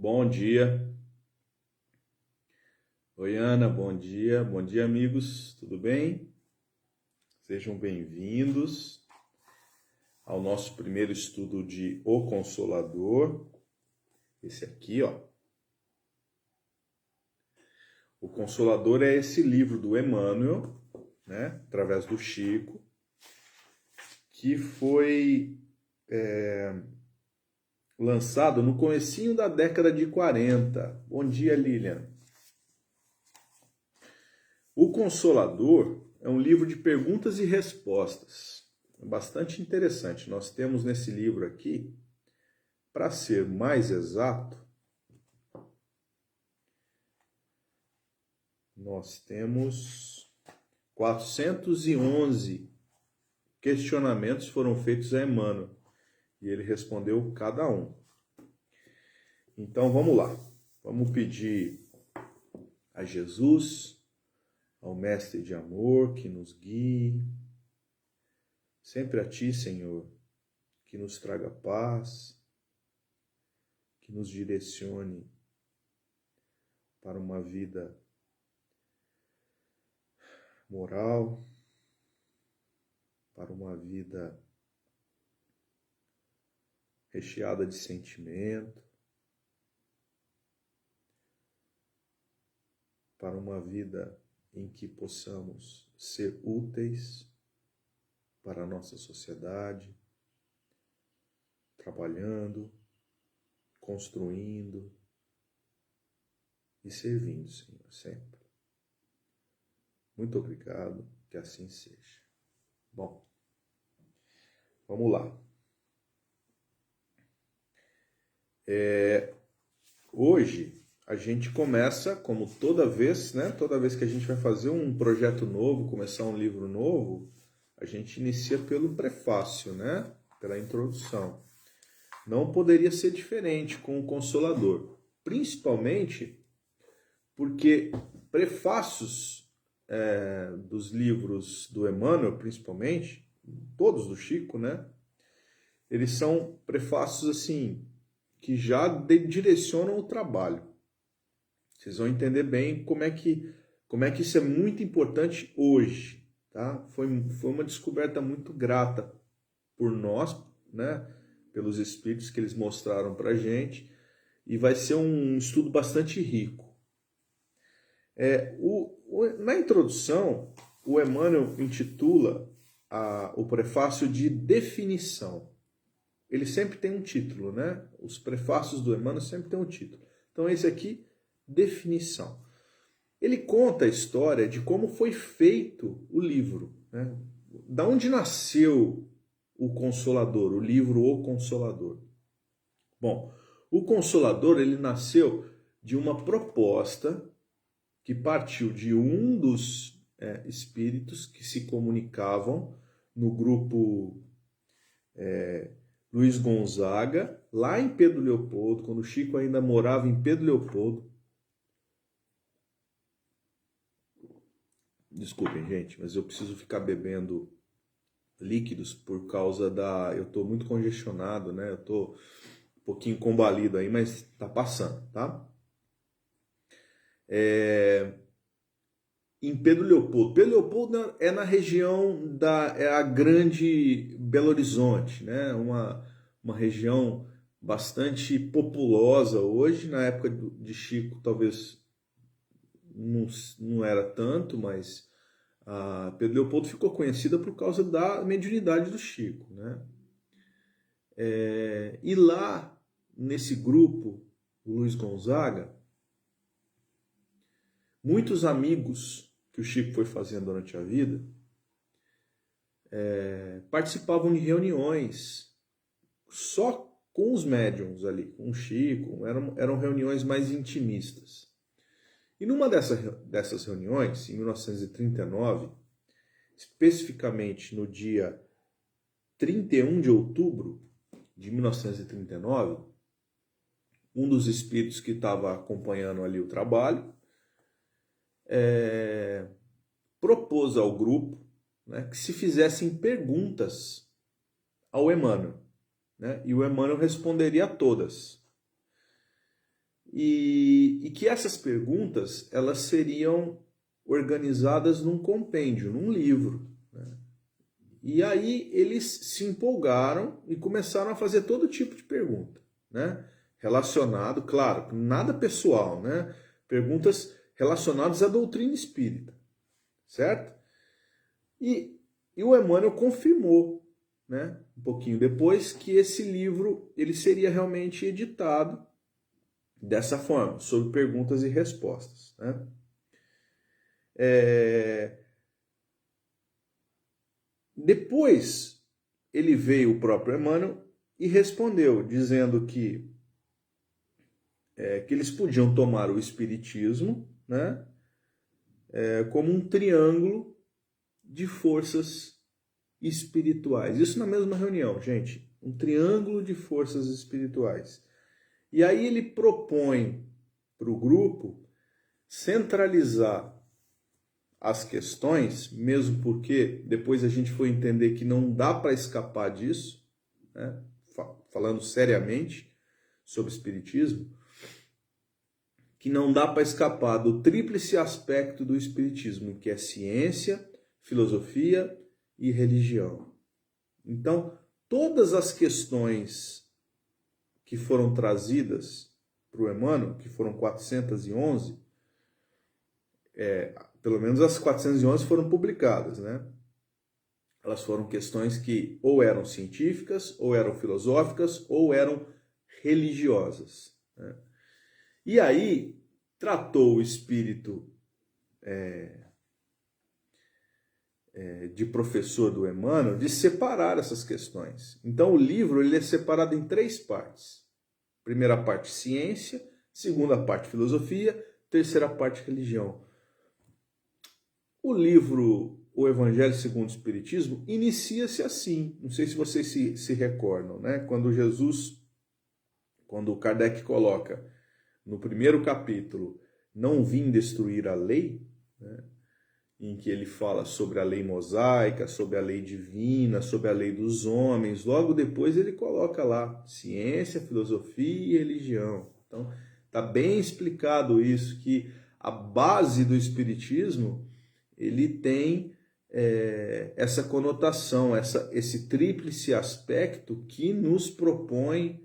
Bom dia. Oi, Ana, bom dia. Bom dia, amigos. Tudo bem? Sejam bem-vindos ao nosso primeiro estudo de O Consolador. Esse aqui, ó. O Consolador é esse livro do Emmanuel, né, através do Chico, que foi lançado no comecinho da década de 40. Bom dia, Lilian. O Consolador é um livro de perguntas e respostas. É bastante interessante. Nós temos nesse livro aqui, para ser mais exato, nós temos 411 questionamentos foram feitos a Emmanuel. E ele respondeu cada um. Então vamos lá. Vamos pedir a Jesus, ao Mestre de Amor, que nos guie. Sempre a Ti, Senhor, que nos traga paz, que nos direcione para uma vida moral, para uma vida recheada de sentimento, para uma vida em que possamos ser úteis para a nossa sociedade, trabalhando, construindo e servindo, Senhor, sempre. Muito obrigado, que assim seja. Bom, vamos lá. Hoje a gente começa, como toda vez, né? Toda vez que a gente vai fazer um projeto novo, começar um livro novo, a gente inicia pelo prefácio, né? Pela introdução. Não poderia ser diferente com o Consolador, principalmente porque prefácios dos livros do Emmanuel, principalmente, todos do Chico, né? Eles são prefácios assim que já direcionam o trabalho. Vocês vão entender bem como é que isso é muito importante hoje, tá? Foi uma descoberta muito grata por nós, né? Pelos espíritos que eles mostraram para a gente, e vai ser um estudo bastante rico. Na introdução, o Emmanuel intitula o prefácio de definição. Ele sempre tem um título, né? Os prefácios do Emmanuel sempre tem um título. Então esse aqui, definição. Ele conta a história de como foi feito o livro, né? Da onde nasceu o Consolador, o livro O Consolador. Bom, o Consolador ele nasceu de uma proposta que partiu de um dos espíritos que se comunicavam no grupo Luiz Gonzaga, lá em Pedro Leopoldo, quando o Chico ainda morava em Pedro Leopoldo. Desculpem, gente, mas eu preciso ficar bebendo líquidos por causa eu tô muito congestionado, né? Eu tô um pouquinho combalido aí, mas tá passando, tá? Em Pedro Leopoldo. Pedro Leopoldo é na região a grande Belo Horizonte, né? Uma região bastante populosa hoje. Na época de Chico talvez não era tanto, mas Pedro Leopoldo ficou conhecida por causa da mediunidade do Chico, né? E lá, nesse grupo, Luiz Gonzaga, muitos amigos que o Chico foi fazendo durante a vida participavam de reuniões só com os médiuns ali, com o Chico, eram reuniões mais intimistas. E numa dessas reuniões, em 1939, especificamente no dia 31 de outubro de 1939, um dos espíritos que estava acompanhando ali o trabalho propôs ao grupo, né, que se fizessem perguntas ao Emmanuel, né, e o Emmanuel responderia a todas. e que essas perguntas elas seriam organizadas num compêndio, num livro, né? E aí eles se empolgaram e começaram a fazer todo tipo de pergunta, né? Relacionado, claro, nada pessoal, né? Perguntas relacionadas à doutrina espírita, certo? E o Emmanuel confirmou, né, um pouquinho depois, que esse livro ele seria realmente editado dessa forma, sobre perguntas e respostas, né? Depois ele veio o próprio Emmanuel e respondeu, dizendo que eles podiam tomar o Espiritismo, né, como um triângulo de forças espirituais. Isso na mesma reunião, gente. Um triângulo de forças espirituais. E aí ele propõe para o grupo centralizar as questões, mesmo porque depois a gente foi entender que não dá para escapar disso, né? Falando seriamente sobre espiritismo, que não dá para escapar do tríplice aspecto do espiritismo, que é ciência, filosofia e religião. Então, todas as questões que foram trazidas para o Emmanuel, que foram 411, pelo menos as 411 foram publicadas, né? Elas foram questões que ou eram científicas, ou eram filosóficas, ou eram religiosas, né? E aí tratou o espírito de professor do Emmanuel de separar essas questões. Então o livro ele é separado em 3 partes. Primeira parte, ciência. Segunda parte, filosofia. Terceira parte, religião. O livro O Evangelho segundo o Espiritismo inicia-se assim. Não sei se vocês se recordam, né? Quando Kardec coloca no primeiro capítulo, não vim destruir a lei, né? Em que ele fala sobre a lei mosaica, sobre a lei divina, sobre a lei dos homens. Logo depois ele coloca lá ciência, filosofia e religião. Então está bem explicado isso, que a base do espiritismo ele tem essa conotação, esse tríplice aspecto que nos propõe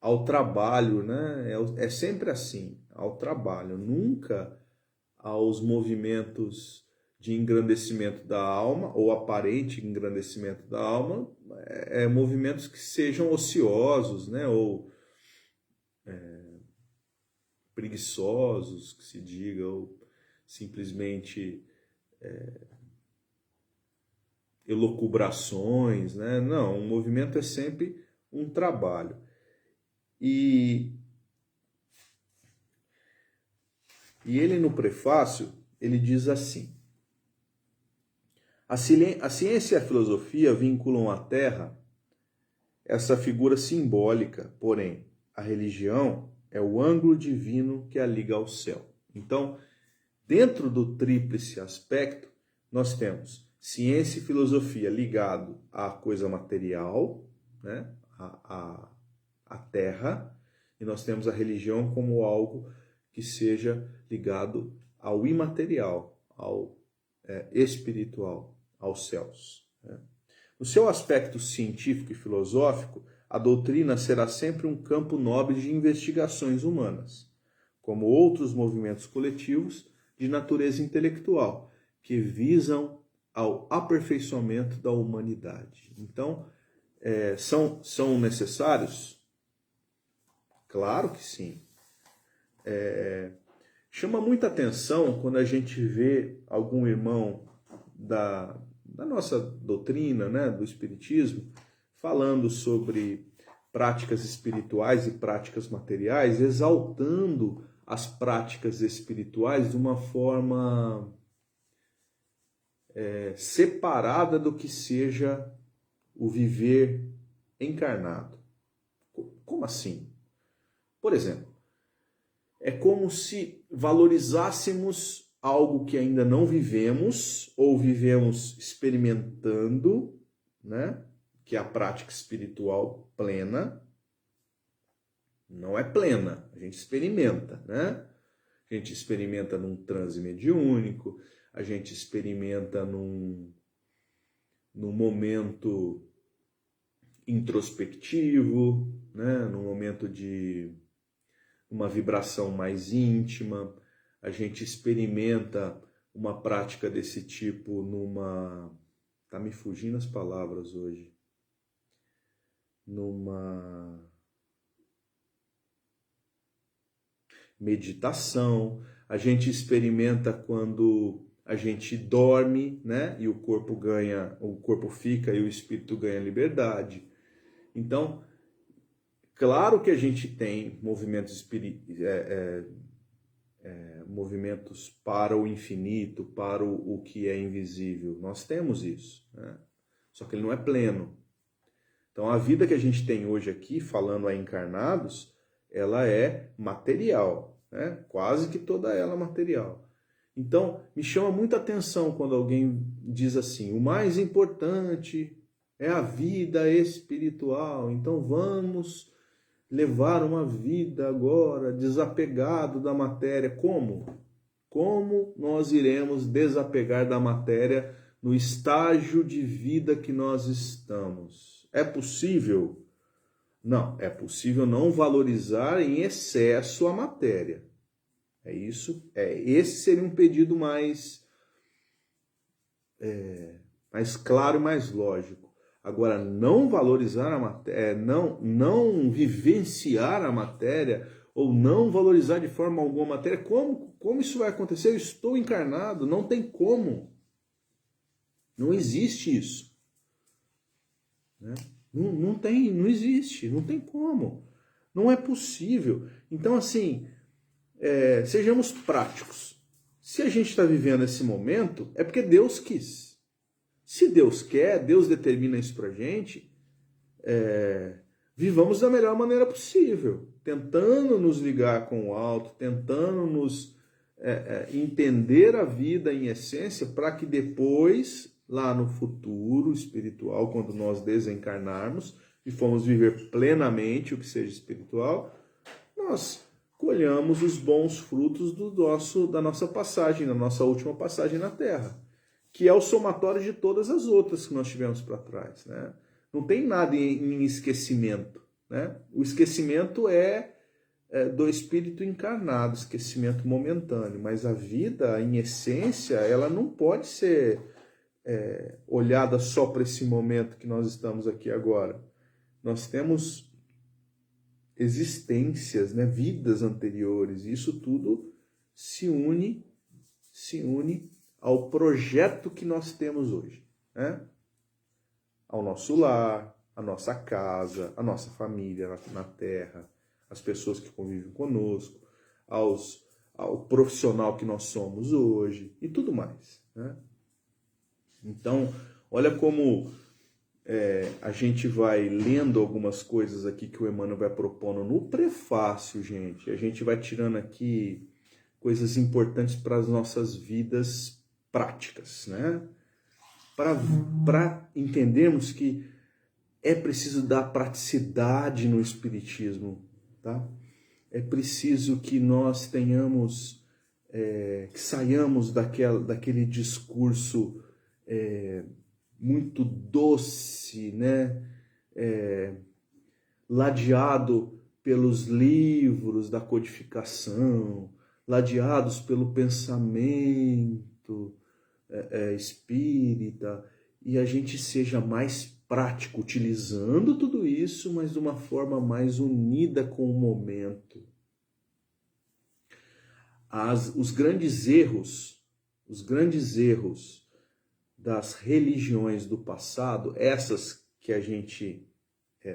ao trabalho, né? É sempre assim, ao trabalho, nunca aos movimentos de engrandecimento da alma, ou aparente engrandecimento da alma, movimentos que sejam ociosos, né? Ou preguiçosos, que se diga, ou simplesmente elucubrações, né? Não, um movimento é sempre um trabalho. E ele no prefácio, ele diz assim: a ciência e a filosofia vinculam à Terra essa figura simbólica, porém, a religião é o ângulo divino que a liga ao céu. Então, dentro do tríplice aspecto, nós temos ciência e filosofia ligado à coisa material, né? à Terra, e nós temos a religião como algo que seja ligado ao imaterial, ao espiritual, aos céus, né? No seu aspecto científico e filosófico, a doutrina será sempre um campo nobre de investigações humanas, como outros movimentos coletivos de natureza intelectual, que visam ao aperfeiçoamento da humanidade. Então, são necessários? Claro que sim. Chama muita atenção quando a gente vê algum irmão da nossa doutrina, né, do Espiritismo, falando sobre práticas espirituais e práticas materiais, exaltando as práticas espirituais de uma forma separada do que seja o viver encarnado. Como assim? Por exemplo, é como se valorizássemos algo que ainda não vivemos ou vivemos experimentando, né? Que é a prática espiritual plena, não é plena, a gente experimenta, né? A gente experimenta num transe mediúnico, a gente experimenta num momento introspectivo, né? Num momento de uma vibração mais íntima, a gente experimenta uma prática desse tipo numa... Tá me fugindo as palavras hoje. Numa meditação, a gente experimenta quando a gente dorme, né? E o corpo fica e o espírito ganha liberdade. Então, claro que a gente tem movimentos para o infinito, para o que é invisível. Nós temos isso, né? Só que ele não é pleno. Então, a vida que a gente tem hoje aqui, falando a encarnados, ela é material, né? Quase que toda ela material. Então, me chama muita atenção quando alguém diz assim, o mais importante é a vida espiritual, então vamos levar uma vida agora desapegado da matéria. Como? Como nós iremos desapegar da matéria no estágio de vida que nós estamos? É possível? Não, é possível não valorizar em excesso a matéria. É isso. Esse seria um pedido mais claro e mais lógico. Agora, não valorizar a matéria, não vivenciar a matéria, ou não valorizar de forma alguma a matéria, como isso vai acontecer? Eu estou encarnado, não tem como. Não existe isso. Né? Não existe, não tem como. Não é possível. Então, assim, sejamos práticos. Se a gente está vivendo esse momento, é porque Deus quis. Se Deus quer, Deus determina isso pra gente, vivamos da melhor maneira possível, tentando nos ligar com o alto, tentando nos entender a vida em essência, para que depois, lá no futuro espiritual, quando nós desencarnarmos e formos viver plenamente o que seja espiritual, nós colhamos os bons frutos da nossa passagem, da nossa última passagem na Terra, que é o somatório de todas as outras que nós tivemos para trás, né? Não tem nada em esquecimento, né? O esquecimento é do espírito encarnado, esquecimento momentâneo, mas a vida, em essência, ela não pode ser olhada só para esse momento que nós estamos aqui agora. Nós temos existências, né? Vidas anteriores, e isso tudo se une ao projeto que nós temos hoje, né? Ao nosso lar, a nossa casa, a nossa família na Terra, as pessoas que convivem conosco, ao profissional que nós somos hoje e tudo mais, né? Então, olha como a gente vai lendo algumas coisas aqui que o Emmanuel vai propondo no prefácio, gente. A gente vai tirando aqui coisas importantes para as nossas vidas práticas, né? Para entendermos que é preciso dar praticidade no Espiritismo, tá? É preciso que nós tenhamos, que saiamos daquele discurso muito doce, né? Ladeado pelos livros da codificação, ladeados pelo pensamento espírita, e a gente seja mais prático, utilizando tudo isso, mas de uma forma mais unida com o momento. Os grandes erros das religiões do passado, essas que a gente,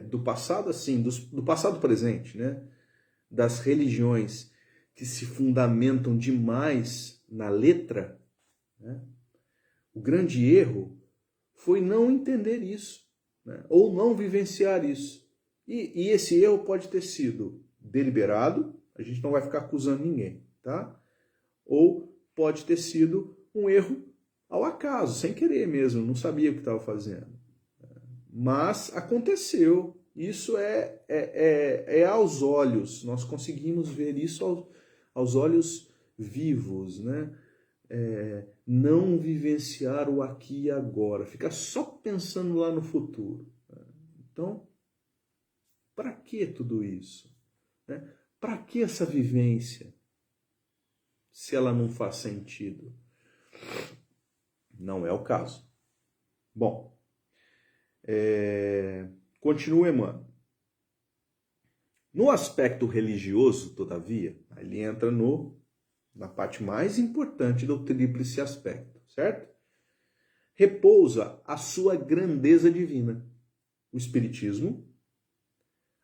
do passado assim, do passado presente, né? Das religiões que se fundamentam demais na letra, né? O grande erro foi não entender isso, né? Ou não vivenciar isso. E esse erro pode ter sido deliberado, a gente não vai ficar acusando ninguém, tá? Ou pode ter sido um erro ao acaso, sem querer mesmo, não sabia o que estava fazendo. Mas aconteceu, Isso é aos olhos, nós conseguimos ver isso aos olhos vivos, né? Não vivenciar o aqui e agora, ficar só pensando lá no futuro. Então, para que tudo isso? Né? Para que essa vivência, se ela não faz sentido? Não é o caso. Bom, continua Emmanuel. No aspecto religioso, todavia, ele entra na parte mais importante do tríplice aspecto, certo? Repousa a sua grandeza divina. O Espiritismo,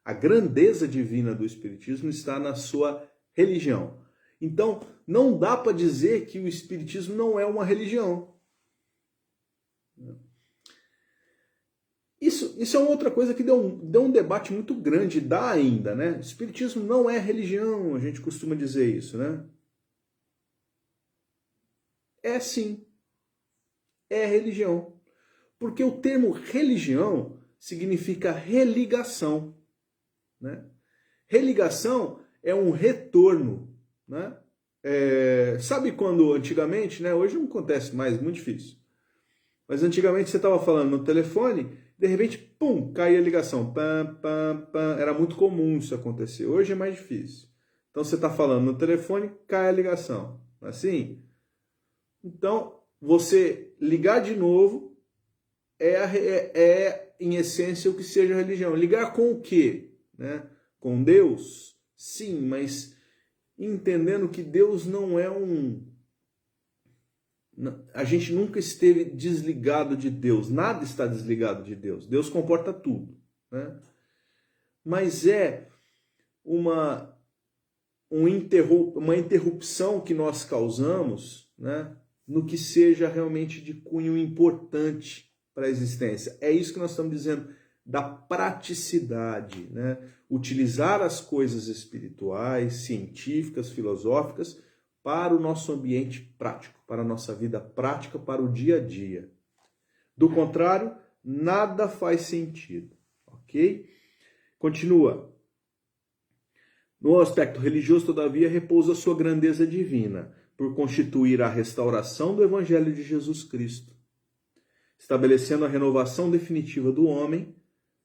a grandeza divina do Espiritismo está na sua religião. Então, não dá para dizer que o Espiritismo não é uma religião. Isso é uma outra coisa que deu um debate muito grande, dá ainda, né? O Espiritismo não é religião, a gente costuma dizer isso, né? É sim, é religião. Porque o termo religião significa religação, né? Religação é um retorno, né? Sabe quando antigamente, né? Hoje não acontece mais, muito difícil. Mas antigamente você estava falando no telefone, de repente, pum, caía a ligação. Pam, pam, pam. Era muito comum isso acontecer. Hoje é mais difícil. Então você está falando no telefone, cai a ligação. Assim? Então, você ligar de novo é em essência o que seja religião. Ligar com o quê? Né? Com Deus? Sim, mas entendendo que Deus não é a gente nunca esteve desligado de Deus, nada está desligado de Deus. Deus comporta tudo, né? Mas é uma interrupção que nós causamos, né, no que seja realmente de cunho importante para a existência. É isso que nós estamos dizendo da praticidade, né? Utilizar as coisas espirituais, científicas, filosóficas, para o nosso ambiente prático, para a nossa vida prática, para o dia a dia. Do contrário, nada faz sentido, ok? Continua. No aspecto religioso, todavia, repousa a sua grandeza divina, por constituir a restauração do Evangelho de Jesus Cristo, estabelecendo a renovação definitiva do homem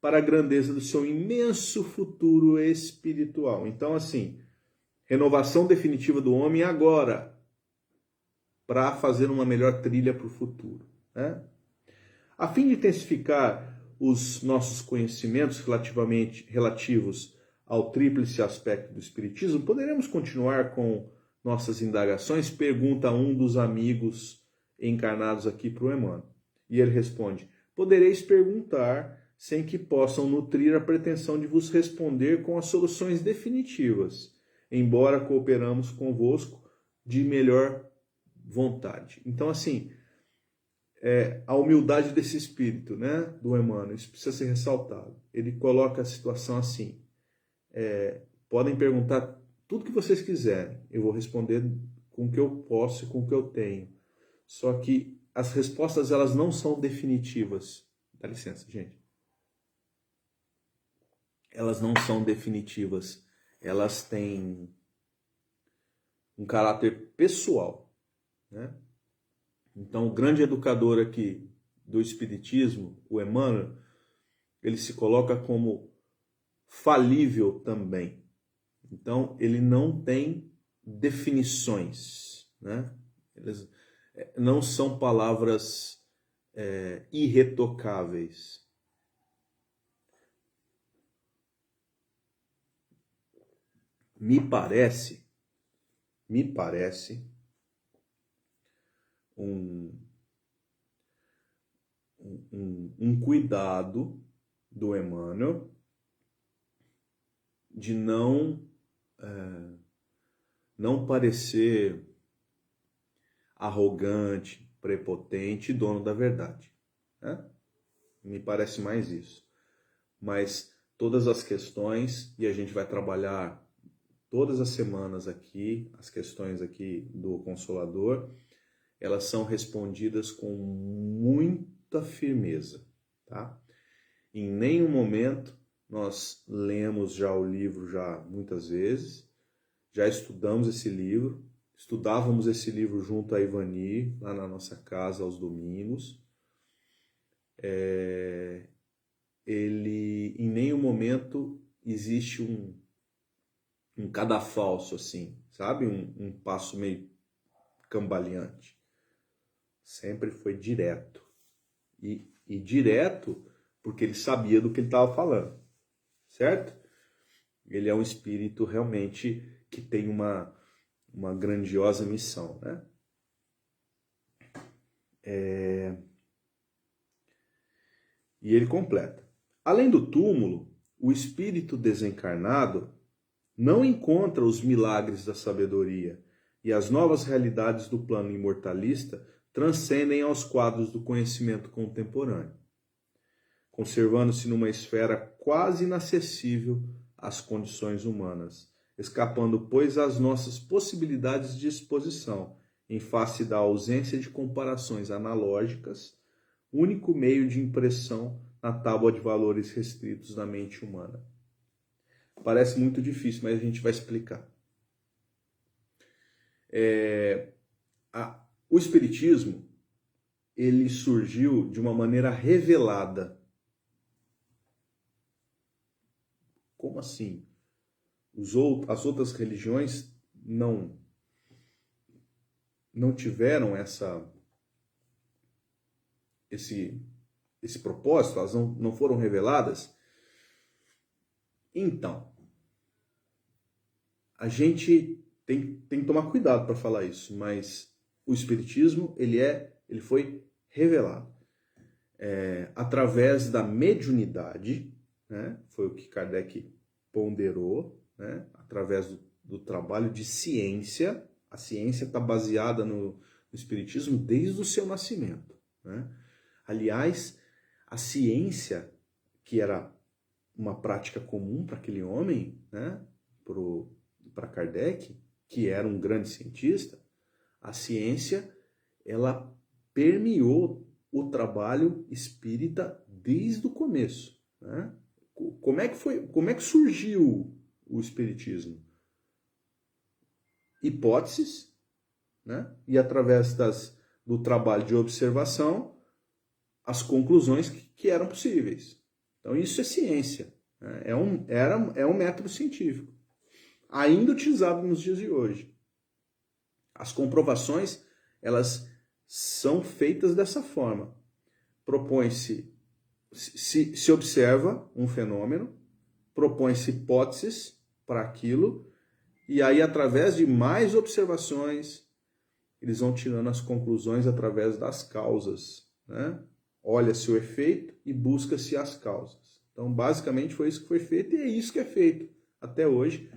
para a grandeza do seu imenso futuro espiritual. Então, assim, renovação definitiva do homem agora, para fazer uma melhor trilha para o futuro, né? A fim de intensificar os nossos conhecimentos relativos ao tríplice aspecto do Espiritismo, poderemos continuar com nossas indagações? Pergunta um dos amigos encarnados aqui para o Emmanuel. E ele responde: podereis perguntar sem que possam nutrir a pretensão de vos responder com as soluções definitivas, embora cooperamos convosco de melhor vontade. Então, assim, a humildade desse espírito, né, do Emmanuel, isso precisa ser ressaltado. Ele coloca a situação assim: podem perguntar tudo que vocês quiserem, eu vou responder com o que eu posso e com o que eu tenho. Só que as respostas, elas não são definitivas. Dá licença, gente. Elas não são definitivas. Elas têm um caráter pessoal, né? Então, o grande educador aqui do Espiritismo, o Emmanuel, ele se coloca como falível também. Então, ele não tem definições, né? Eles não são palavras irretocáveis. Me parece um cuidado do Emmanuel de não parecer arrogante, prepotente e dono da verdade, né? Me parece mais isso. Mas todas as questões, e a gente vai trabalhar todas as semanas aqui, as questões aqui do Consolador, elas são respondidas com muita firmeza, tá? Em nenhum momento nós lemos já o livro já muitas vezes, já estudamos esse livro, estudávamos esse livro junto a Ivani, lá na nossa casa aos domingos. Ele, em nenhum momento existe um cadafalso assim, sabe? Um passo meio cambaleante. Sempre foi direto. E direto porque ele sabia do que ele estava falando, certo? Ele é um espírito realmente que tem uma grandiosa missão, né? E ele completa. Além do túmulo, o espírito desencarnado não encontra os milagres da sabedoria e as novas realidades do plano imortalista transcendem aos quadros do conhecimento contemporâneo, conservando-se numa esfera quase inacessível às condições humanas, escapando, pois, às nossas possibilidades de exposição, em face da ausência de comparações analógicas, único meio de impressão na tábua de valores restritos da mente humana. Parece muito difícil, mas a gente vai explicar. O Espiritismo, ele surgiu de uma maneira revelada. Como assim? As outras religiões não tiveram esse propósito, elas não foram reveladas. Então, a gente tem que tomar cuidado para falar isso, mas o Espiritismo ele foi revelado através da mediunidade, né? Foi o que Kardec ponderou, né? Através do trabalho de ciência. A ciência está baseada no Espiritismo desde o seu nascimento, né? Aliás, a ciência, que era uma prática comum para aquele homem, né? Para Kardec, que era um grande cientista, a ciência ela permeou o trabalho espírita desde o começo, né? Como é que surgiu o Espiritismo? Hipóteses, né? E através do trabalho de observação, as conclusões que eram possíveis. Então isso é ciência, né? É um método científico, ainda utilizado nos dias de hoje. As comprovações, elas são feitas dessa forma. Propõe-se, se observa um fenômeno, propõe-se hipóteses para aquilo, e aí, através de mais observações, eles vão tirando as conclusões através das causas, né? Olha-se o efeito e busca-se as causas. Então, basicamente, foi isso que foi feito e é isso que é feito até hoje.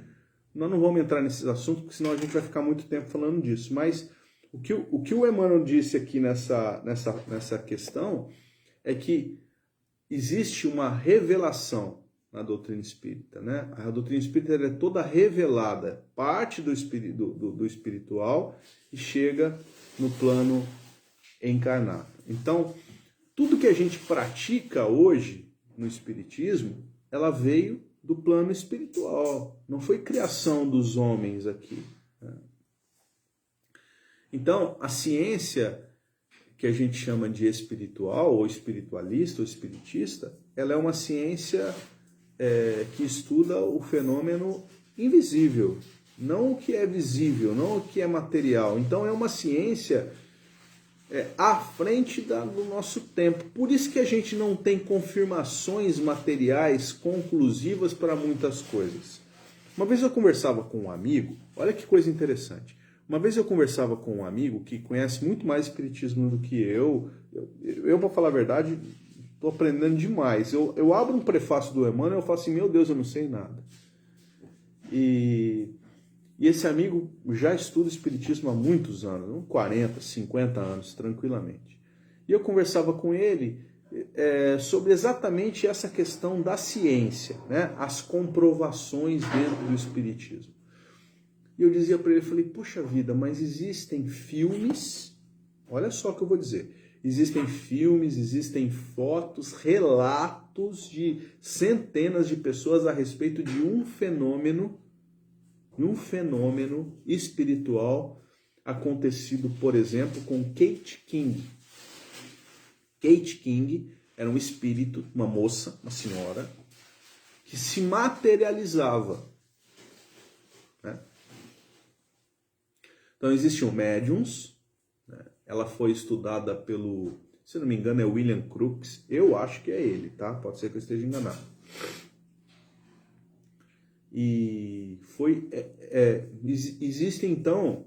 Nós não vamos entrar nesses assuntos, porque senão a gente vai ficar muito tempo falando disso. Mas o que o Emmanuel disse aqui nessa questão é que existe uma revelação na doutrina espírita, né? A doutrina espírita é toda revelada, parte do espiritual e chega no plano encarnado. Então, tudo que a gente pratica hoje no espiritismo, ela veio do plano espiritual, não foi criação dos homens aqui, né? Então, a ciência que a gente chama de espiritual, ou espiritualista, ou espiritista, ela é uma ciência que estuda o fenômeno invisível, não o que é visível, não o que é material. Então é uma ciência à frente do nosso tempo. Por isso que a gente não tem confirmações materiais conclusivas para muitas coisas. Uma vez eu conversava com um amigo, olha que coisa interessante. Uma vez eu conversava com um amigo que conhece muito mais espiritismo do que eu. Eu para falar a verdade, estou aprendendo demais. Eu abro um prefácio do Emmanuel e eu falo assim, meu Deus, eu não sei nada. E esse amigo já estuda espiritismo há muitos anos, 40, 50 anos, tranquilamente. E eu conversava com ele sobre exatamente essa questão da ciência, né? As comprovações dentro do espiritismo. E eu dizia para ele, eu falei, puxa vida, mas existem filmes, olha só o que eu vou dizer, existem filmes, existem fotos, relatos relatos de centenas de pessoas a respeito de um fenômeno espiritual acontecido, por exemplo, com Kate King. Kate King era um espírito, uma moça, uma senhora, que se materializava. Né? Então existiam médiums, né? Ela foi estudada pelo, se não me engano, é William Crookes. Eu acho que é ele, tá? Pode ser que eu esteja enganado. E foi, existe então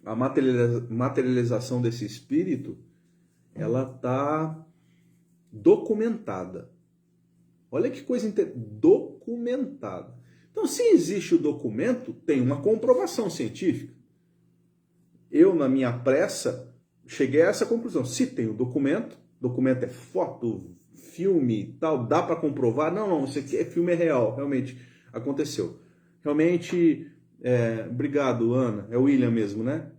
a materialização desse espírito, ela está documentada. Olha que coisa documentada. Então, se existe o documento, tem uma comprovação científica. Eu, na minha pressa, cheguei a essa conclusão. Se tem o documento é foto, filme e tal, dá para comprovar? Não, isso aqui é filme, é real, realmente aconteceu. Realmente, obrigado, Ana, é o William mesmo, né?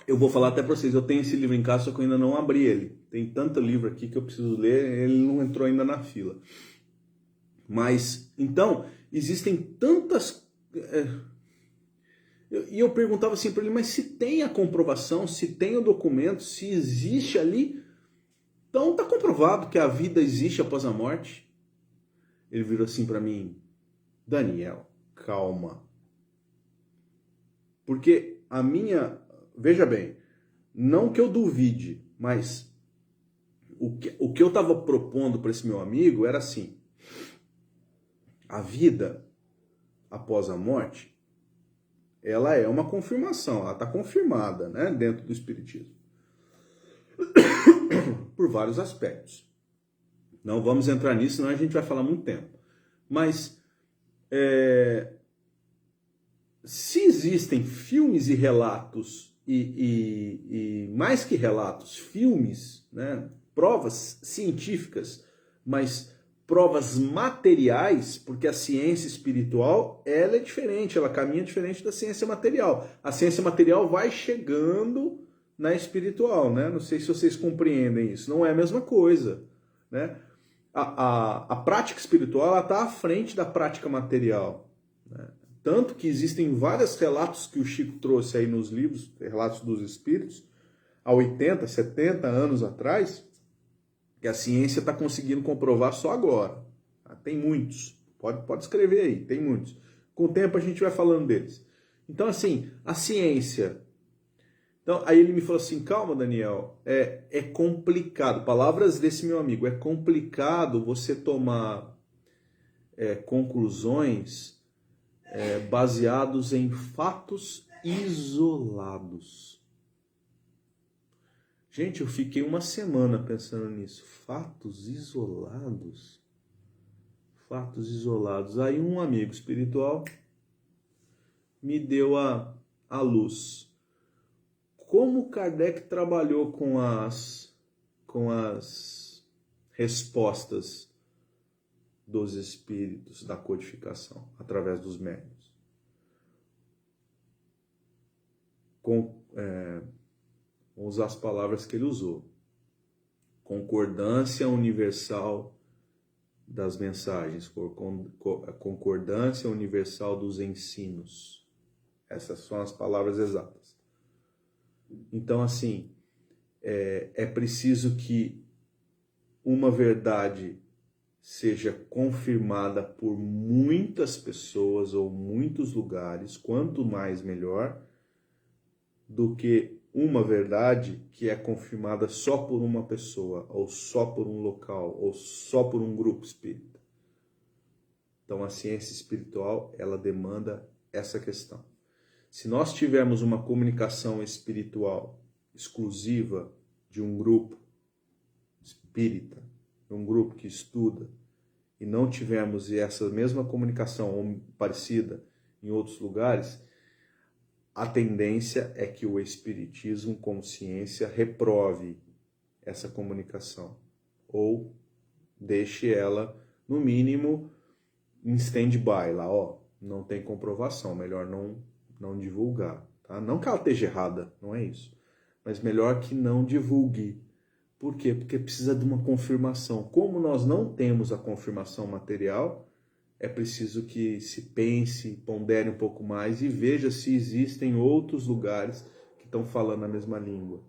Eu vou falar até para vocês, eu tenho esse livro em casa, só que eu ainda não abri ele. Tem tanto livro aqui que eu preciso ler, ele não entrou ainda na fila. Mas, então, existem tantas... E eu perguntava assim para ele, mas se tem a comprovação, se tem o documento, se existe ali, então está comprovado que a vida existe após a morte. Ele virou assim para mim, Daniel, calma. Porque a minha... Veja bem, não que eu duvide, mas o que eu estava propondo para esse meu amigo era assim, a vida após a morte, ela é uma confirmação, ela está confirmada, né, dentro do Espiritismo. Por vários aspectos. Não vamos entrar nisso, senão a gente vai falar muito tempo. Mas, se existem filmes e relatos, e mais que relatos, filmes, né, provas científicas, mas provas materiais, porque a ciência espiritual ela é diferente, ela caminha diferente da ciência material. A ciência material vai chegando na espiritual, né? Não sei se vocês compreendem isso. Não é a mesma coisa, né? A prática espiritual está à frente da prática material, né? Tanto que existem vários relatos que o Chico trouxe aí nos livros, relatos dos espíritos, há 80, 70 anos atrás, que a ciência está conseguindo comprovar só agora. Tem muitos. Pode escrever aí, tem muitos. Com o tempo a gente vai falando deles. Então, assim, a ciência... Então, aí ele me falou assim, calma, Daniel, é complicado. Palavras desse meu amigo, é complicado você tomar conclusões baseados em fatos isolados. Gente, eu fiquei uma semana pensando nisso. Fatos isolados? Fatos isolados. Aí um amigo espiritual me deu a luz. Como Kardec trabalhou com as respostas dos espíritos da codificação, através dos médiuns. Vamos usar as palavras que ele usou. Concordância universal das mensagens, concordância universal dos ensinos. Essas são as palavras exatas. Então, assim, é preciso que uma verdade seja confirmada por muitas pessoas ou muitos lugares, quanto mais melhor, do que uma verdade que é confirmada só por uma pessoa, ou só por um local, ou só por um grupo espírita. Então a ciência espiritual, ela demanda essa questão. Se nós tivermos uma comunicação espiritual exclusiva de um grupo espírita, de um grupo que estuda, e não tivermos essa mesma comunicação ou parecida em outros lugares, a tendência é que o espiritismo, como ciência, reprove essa comunicação ou deixe ela, no mínimo, em stand-by lá, não tem comprovação, melhor não divulgar, tá? Não que ela esteja errada, não é isso, mas melhor que não divulgue, Por quê? Porque precisa de uma confirmação. Como nós não temos a confirmação material, é preciso que se pense, pondere um pouco mais e veja se existem outros lugares que estão falando a mesma língua.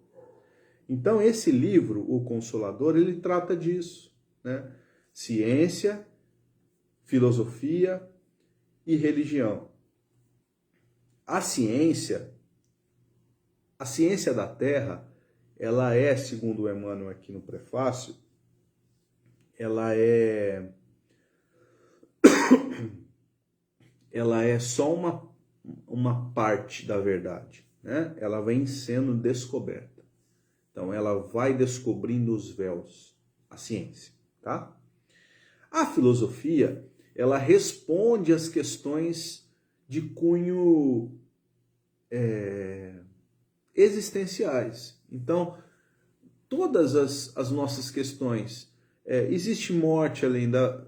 Então, esse livro, O Consolador, ele trata disso, né? Ciência, filosofia e religião. A ciência da Terra, ela é, segundo o Emmanuel aqui no prefácio, ela é só uma parte da verdade, né? Ela vem sendo descoberta. Então, ela vai descobrindo os véus, a ciência, tá? A filosofia, ela responde às questões de cunho existenciais. Então, todas as nossas questões, existe morte além da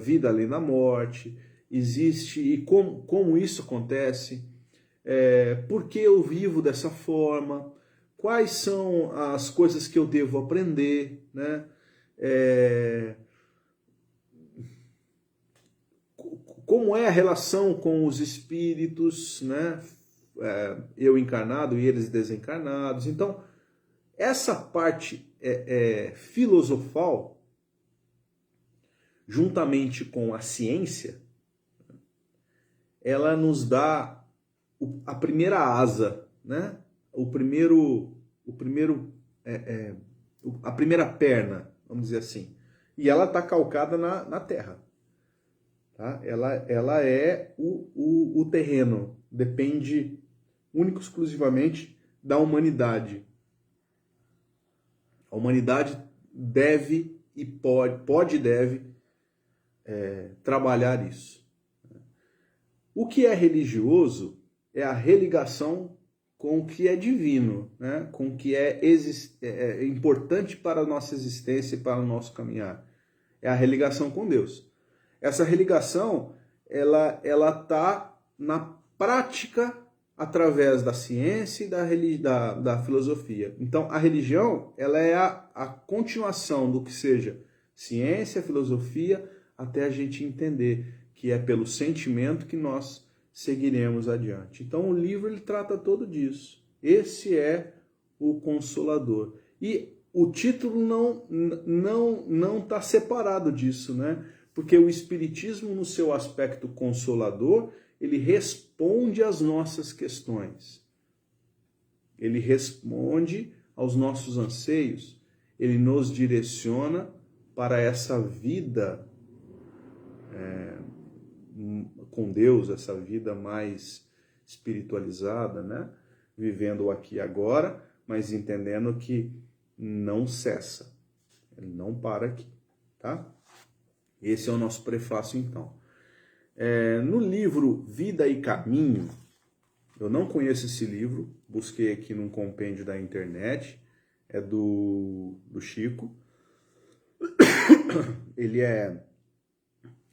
vida além da morte, existe, e como isso acontece, por que eu vivo dessa forma, quais são as coisas que eu devo aprender, né? Como é a relação com os espíritos, né? Eu encarnado e eles desencarnados. Então, essa parte filosofal, juntamente com a ciência, ela nos dá a primeira asa, né? A primeira perna, vamos dizer assim. E ela está calcada na Terra. Tá? Ela é o terreno, depende único e exclusivamente da humanidade. A humanidade deve e pode e deve trabalhar isso. O que é religioso é a religação com o que é divino, né? Com o que é importante para a nossa existência e para o nosso caminhar. É a religação com Deus. Essa religação, ela está na prática através da ciência e da filosofia. Então, a religião, ela é a continuação do que seja ciência, filosofia, até a gente entender que é pelo sentimento que nós seguiremos adiante. Então, o livro ele trata todo disso. Esse é o Consolador. E o título não está separado disso, né? Porque o Espiritismo, no seu aspecto consolador, ele responde às nossas questões. Ele responde aos nossos anseios. Ele nos direciona para essa vida com Deus, essa vida mais espiritualizada, né? Vivendo o aqui e agora, mas entendendo que não cessa. Ele não para aqui, tá? Esse é o nosso prefácio, então. No livro Vida e Caminho, eu não conheço esse livro, busquei aqui num compêndio da internet, é do Chico.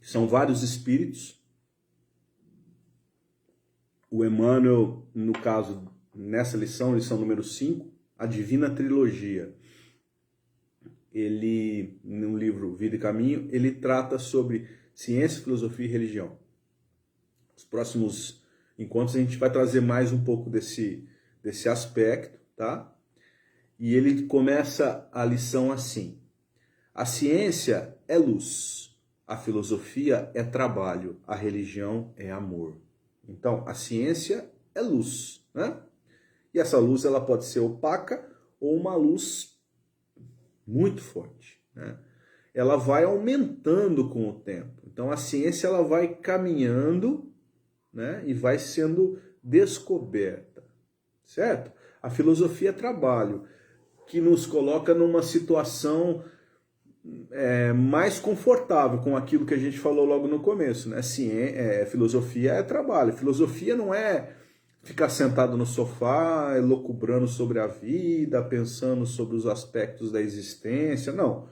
São vários espíritos. O Emmanuel, no caso, nessa lição número 5, a Divina Trilogia, ele, no livro Vida e Caminho, ele trata sobre ciência, filosofia e religião. Nos próximos encontros a gente vai trazer mais um pouco desse aspecto, tá? E ele começa a lição assim: a ciência é luz, a filosofia é trabalho, a religião é amor. Então, a ciência é luz, né? E essa luz ela pode ser opaca ou uma luz muito forte, né? Ela vai aumentando com o tempo. Então, a ciência ela vai caminhando, né? E vai sendo descoberta, certo? A filosofia é trabalho, que nos coloca numa situação mais confortável com aquilo que a gente falou logo no começo, né? Filosofia é trabalho. Filosofia não é ficar sentado no sofá, elucubrando sobre a vida, pensando sobre os aspectos da existência. Não.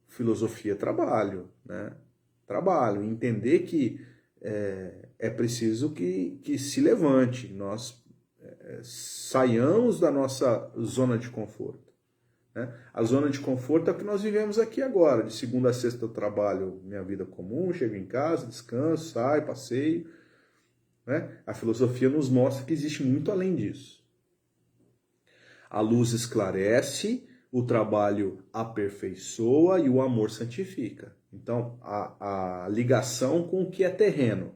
Filosofia é trabalho, né? Trabalho. Entender que é preciso que se levante, nós saiamos da nossa zona de conforto. né? A zona de conforto é o que nós vivemos aqui agora. De segunda a sexta eu trabalho minha vida comum, chego em casa, descanso, saio, passeio, né? A filosofia nos mostra que existe muito além disso. A luz esclarece, o trabalho aperfeiçoa e o amor santifica. Então, a ligação com o que é terreno.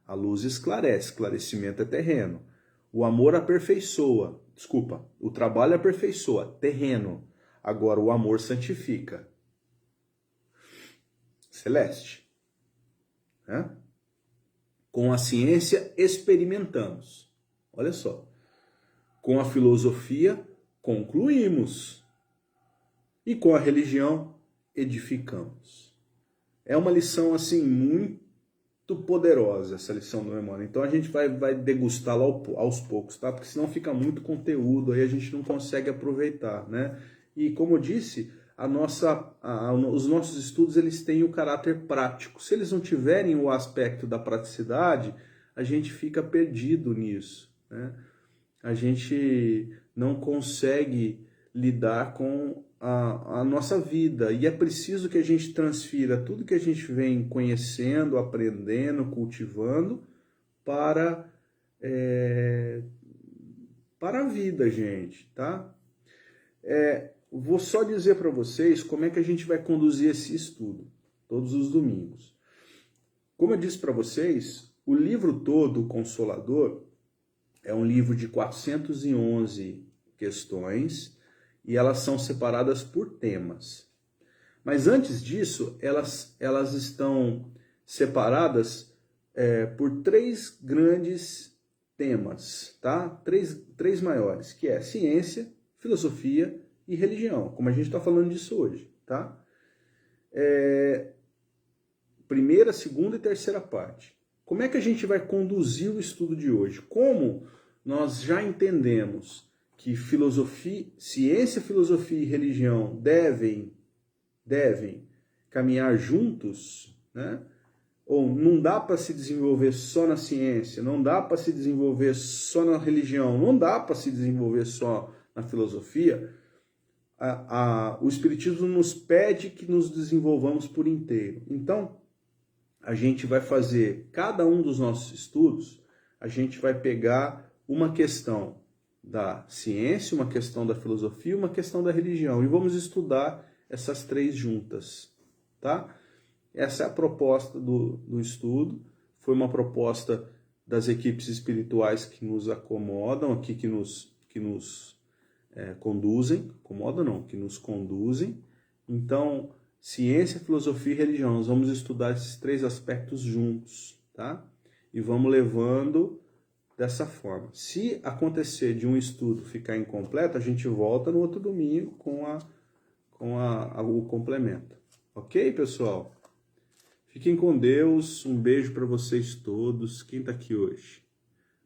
A luz esclarece, esclarecimento é terreno. O amor aperfeiçoa, o trabalho aperfeiçoa, terreno. Agora, o amor santifica. Celeste. Né? Com a ciência, experimentamos. Olha só. Com a filosofia, concluímos. E com a religião, edificamos. É uma lição, assim, muito poderosa, essa lição do Memória. Então, a gente vai degustá-la aos poucos, tá? Porque senão fica muito conteúdo, aí a gente não consegue aproveitar, né? E, como eu disse, os nossos estudos, eles têm o caráter prático. Se eles não tiverem o aspecto da praticidade, a gente fica perdido nisso, né? A gente não consegue lidar com a nossa vida. E é preciso que a gente transfira tudo que a gente vem conhecendo, aprendendo, cultivando para a vida, gente, tá? Vou só dizer para vocês como é que a gente vai conduzir esse estudo, todos os domingos. Como eu disse para vocês, o livro todo, o Consolador, é um livro de 411 questões e elas são separadas por temas. Mas antes disso, elas estão separadas por 3 grandes temas, tá? Três maiores, que é ciência, filosofia e religião, como a gente está falando disso hoje, tá? Primeira, segunda e terceira parte. Como é que a gente vai conduzir o estudo de hoje? Como nós já entendemos que ciência, filosofia e religião devem caminhar juntos, né? Ou não dá para se desenvolver só na ciência, não dá para se desenvolver só na religião, não dá para se desenvolver só na filosofia. O Espiritismo nos pede que nos desenvolvamos por inteiro. Então, a gente vai fazer, cada um dos nossos estudos, a gente vai pegar uma questão da ciência, uma questão da filosofia, uma questão da religião. E vamos estudar essas 3 juntas, tá? Essa é a proposta do estudo. Foi uma proposta das equipes espirituais que nos acomodam aqui, que nos conduzem. Acomodam não, que nos conduzem. Então, ciência, filosofia e religião. Nós vamos estudar esses 3 aspectos juntos, tá? E vamos levando dessa forma. Se acontecer de um estudo ficar incompleto, a gente volta no outro domingo com o complemento. Ok, pessoal? Fiquem com Deus. Um beijo para vocês todos. Quem está aqui hoje?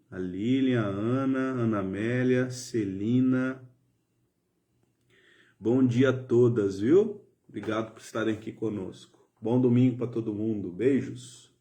A Lilian, a Ana Amélia, Celina. Bom dia a todas, viu? Obrigado por estarem aqui conosco. Bom domingo para todo mundo. Beijos.